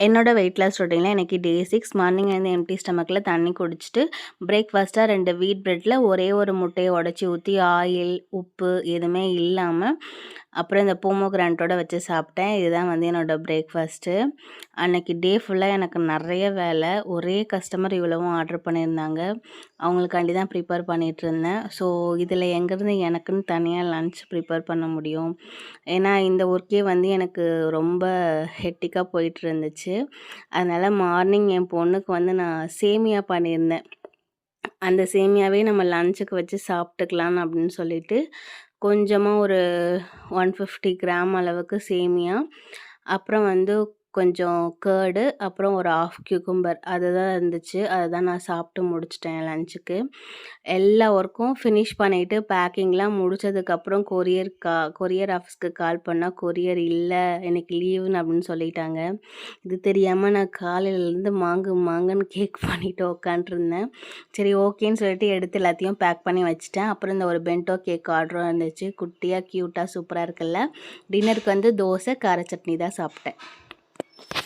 என்னோட weight loss ரொட்டீனில் எனக்கு டே 6 morning வந்து எம்டி ஸ்டமக்கில் தண்ணி குடிச்சிட்டு பிரேக்ஃபாஸ்ட்டாக 2 வீட் பிரெட்டில் ஒரே ஒரு முட்டையை உடச்சி ஊற்றி ஆயில் உப்பு எதுவுமே இல்லாமல் அப்புறம் இந்த போமோகிரானட்டோட வச்சு சாப்பிட்டேன். இதுதான் வந்து என்னோடய பிரேக்ஃபாஸ்ட்டு. அன்றைக்கி டே ஃபுல்லாக எனக்கு நிறைய வேலை. ஒரே கஸ்டமர் இவ்வளவும் ஆர்டர் பண்ணியிருந்தாங்க. அவங்களுக்காண்டி தான் ப்ரிப்பேர் பண்ணிகிட்ருந்தேன். ஸோ இதில் எங்கேருந்து எனக்குன்னு தனியாக லன்ச் ப்ரிப்பேர் பண்ண முடியும்? ஏன்னா இந்த ஒர்க்கே வந்து எனக்கு ரொம்ப ஹெக்டிக்காக போயிட்டு இருந்துச்சு. அதனால் மார்னிங் என் பொண்ணுக்கு வந்து நான் சேமியா பண்ணியிருந்தேன். அந்த சேமியாவே நம்ம லஞ்சுக்கு வச்சு சாப்பிட்டுக்கலான்னு அப்படின்னு சொல்லிட்டு கொஞ்சமாக ஒரு 150 கிராம் அளவுக்கு சேமியா, அப்புறம் வந்து கொஞ்சம் கர்டு, அப்புறம் ஒரு ஹாஃப் கியூக்கும்பர் அதுதான் இருந்துச்சு. அதை தான் நான் சாப்பிட்டு முடிச்சிட்டேன் லஞ்சுக்கு. எல்லா ஒர்க்கும் ஃபினிஷ் பண்ணிவிட்டு பேக்கிங்லாம் முடித்ததுக்கப்புறம் கொரியர் ஆஃபீஸ்க்கு கால் பண்ணால் கொரியர் இல்லை, எனக்கு லீவுன்னு அப்படின்னு சொல்லிட்டாங்க. இது தெரியாமல் நான் காலையிலேருந்து மாங்குன்னு கேக் பண்ணிவிட்டு உக்காண்ட்ருந்தேன். சரி ஓகேன்னு சொல்லிட்டு எடுத்து எல்லாத்தையும் பேக் பண்ணி வச்சுட்டேன். அப்புறம் இந்த ஒரு பென்டோ கேக் ஆர்டரும் இருந்துச்சு. குட்டியாக க்யூட்டாக சூப்பராக இருக்குல்ல. டின்னருக்கு வந்து தோசை கார சட்னி தான் சாப்பிட்டேன்.